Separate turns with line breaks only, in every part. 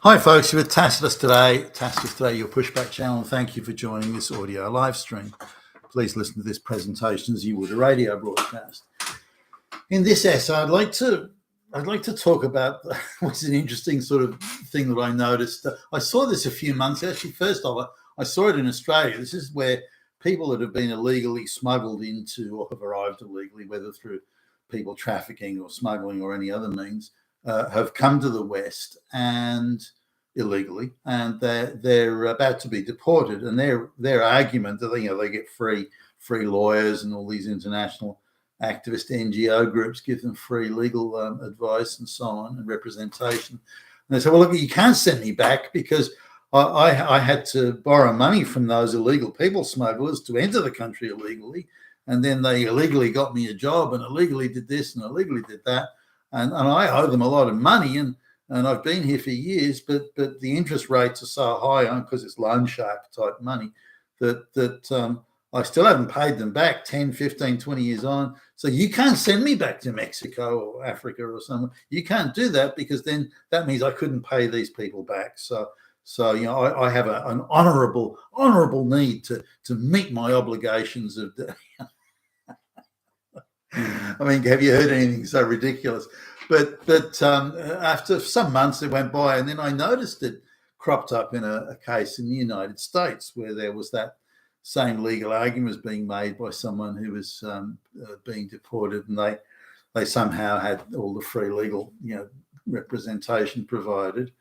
Hi, folks. You're with Tacitus today. Tacitus today, your pushback channel. And thank you for joining this audio live stream. Please listen to this presentation as you would a radio broadcast. In this essay, I'd like to talk about what's an interesting sort of thing that I noticed. I saw this a few months. Actually, first of all, I saw it in Australia. This is where people that have been illegally smuggled into or have arrived illegally, whether through people trafficking or smuggling or any other means, have come to the West and illegally, and they're about to be deported. And their argument that they get free lawyers, and all these international activist NGO groups give them free legal advice and so on, and representation. And they say, well, look, you can't send me back because I had to borrow money from those illegal people smugglers to enter the country illegally, and then they illegally got me a job and illegally did this and illegally did that, and I owe them a lot of money, and I've been here for years, but the interest rates are so high because it's loan shark type money that I still haven't paid them back 10, 15, 20 years on. So you can't send me back to Mexico or Africa or somewhere. You can't do that because then that means I couldn't pay these people back. So I have an honourable need to meet my obligations of. I mean, have you heard anything so ridiculous? But after some months it went by, and then I noticed it cropped up in a case in the United States where there was that same legal argument was being made by someone who was being deported, and they somehow had all the free legal representation provided.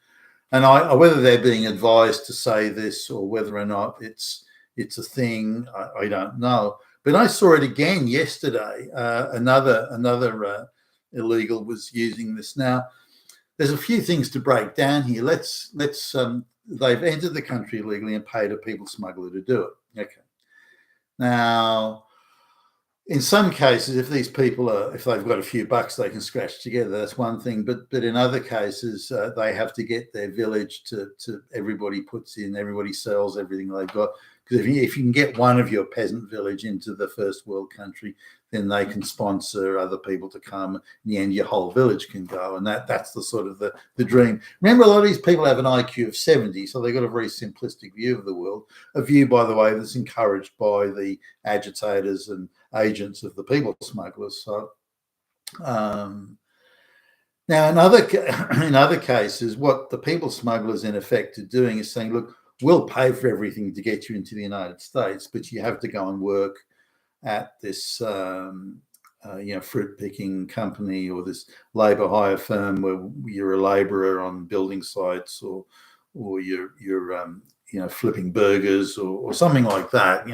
And whether they're being advised to say this or whether or not it's a thing, I don't know. But I saw it again yesterday. Another illegal was using this. Now, there's a few things to break down here. Let's they've entered the country illegally and paid a people smuggler to do it. Okay. Now, in some cases, if these people if they've got a few bucks they can scratch together, that's one thing. But in other cases, they have to get their village to everybody puts in, everybody sells everything they've got. Because if you can get one of your peasant village into the first world country, then they can sponsor other people to come. In the end, your whole village can go, and that's the sort of the dream. Remember, a lot of these people have an IQ of 70, so they've got a very simplistic view of the world. A view, by the way, that's encouraged by the agitators and agents of the people smugglers. So now, in other cases, what the people smugglers in effect are doing is saying, look, we'll pay for everything to get you into the United States, but you have to go and work at this fruit picking company or this labor hire firm where you're a laborer on building sites, or you're flipping burgers or something like that.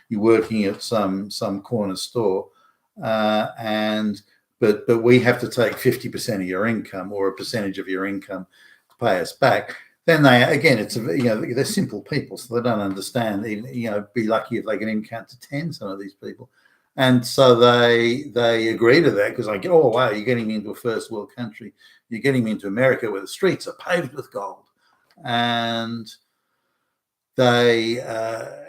You're working at some corner store, but we have to take 50% of your income or a percentage of your income to pay us back. Then they're simple people, so they don't understand. Be lucky if they can even count to 10. Some of these people, and so they agree to that because oh wow, you're getting me into a first world country, you're getting me into America where the streets are paved with gold, and they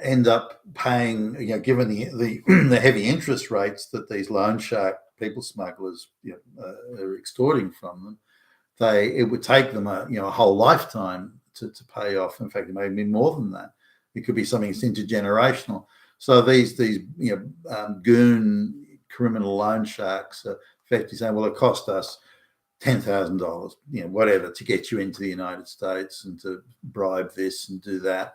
end up paying, given the heavy interest rates that these loan shark people smugglers are extorting from them. It would take them a whole lifetime to pay off. In fact, it may be more than that. It could be something that's intergenerational. So these goon criminal loan sharks are effectively saying, well, it cost us $10,000, whatever, to get you into the United States and to bribe this and do that.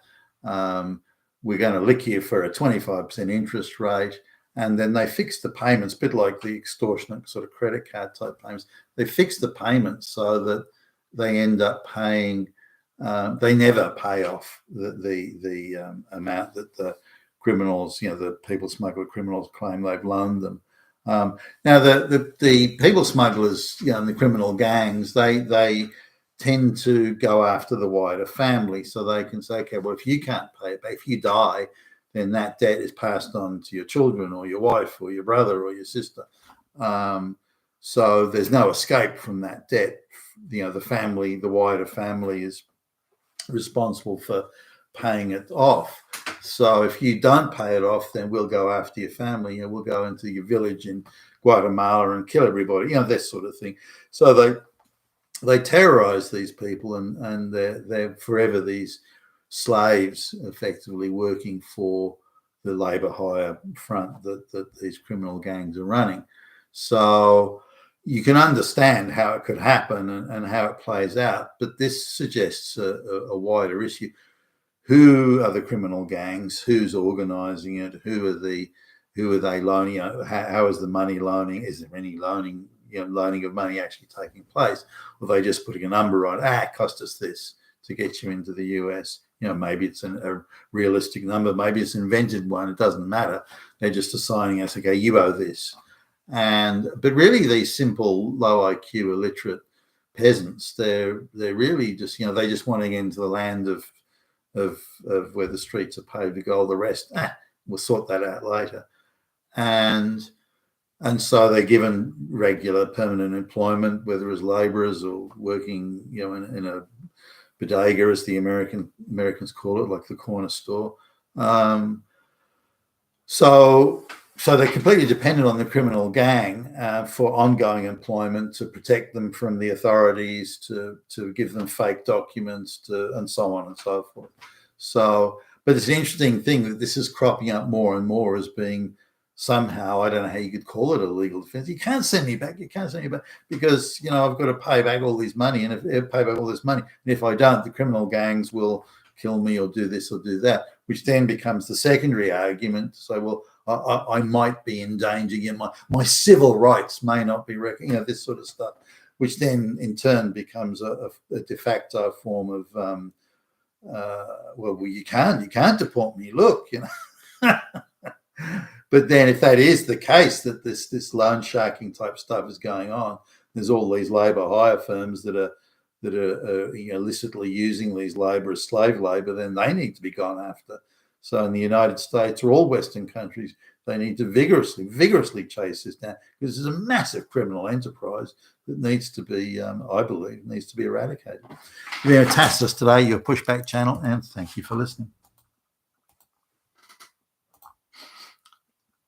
We're going to lick you for a 25% interest rate. And then they fix the payments, a bit like the extortionate sort of credit card type payments. They fix the payments so that they end up paying. They never pay off the amount that the criminals, the people smuggler criminals, claim they've loaned them. Now the people smugglers, and the criminal gangs, they tend to go after the wider family, so they can say, okay, well, if you can't pay it back, if you die, then that debt is passed on to your children or your wife or your brother or your sister. So there's no escape from that debt. The family, the wider family, is responsible for paying it off. So if you don't pay it off, then we'll go after your family. We'll go into your village in Guatemala and kill everybody. That sort of thing. So they terrorize these people, and they're forever these slaves effectively working for the labor hire front that these criminal gangs are running. So you can understand how it could happen and how it plays out, but this suggests a wider issue. Who are the criminal gangs? Who's organizing it? Who are they loaning? How is the money loaning? Is there any loaning of money actually taking place? Or are they just putting a number on? It cost us this to get you into the US. Maybe it's a realistic number. Maybe it's an invented one. It doesn't matter. They're just assigning us, okay, you owe this. But really, these simple, low IQ, illiterate peasants, they're really just, they just want to get into the land of where the streets are paved with gold. The rest, we'll sort that out later. And so they're given regular permanent employment, whether as labourers or working, in a bodega, as the Americans call it, like the corner store. So they're completely dependent on the criminal gang for ongoing employment, to protect them from the authorities, to give them fake documents, and so on and so forth. But it's an interesting thing that this is cropping up more and more as being somehow, I don't know how you could call it, a legal defense. You can't send me back. You can't send me back because, I've got to pay back all this money. And if I don't, the criminal gangs will kill me or do this or do that, which then becomes the secondary argument to say, well, I might be in danger. My civil rights may not be recognized, this sort of stuff, which then in turn becomes a de facto form of, well, you can't deport me. Look, But then if that is the case, that this loan sharking type stuff is going on, there's all these labour hire firms that are illicitly using these labour as slave labour, then they need to be gone after. So in the United States or all Western countries, they need to vigorously chase this down, because this is a massive criminal enterprise that needs to be, I believe, needs to be eradicated. You've been with Tacitus today, your pushback channel, and thank you for listening.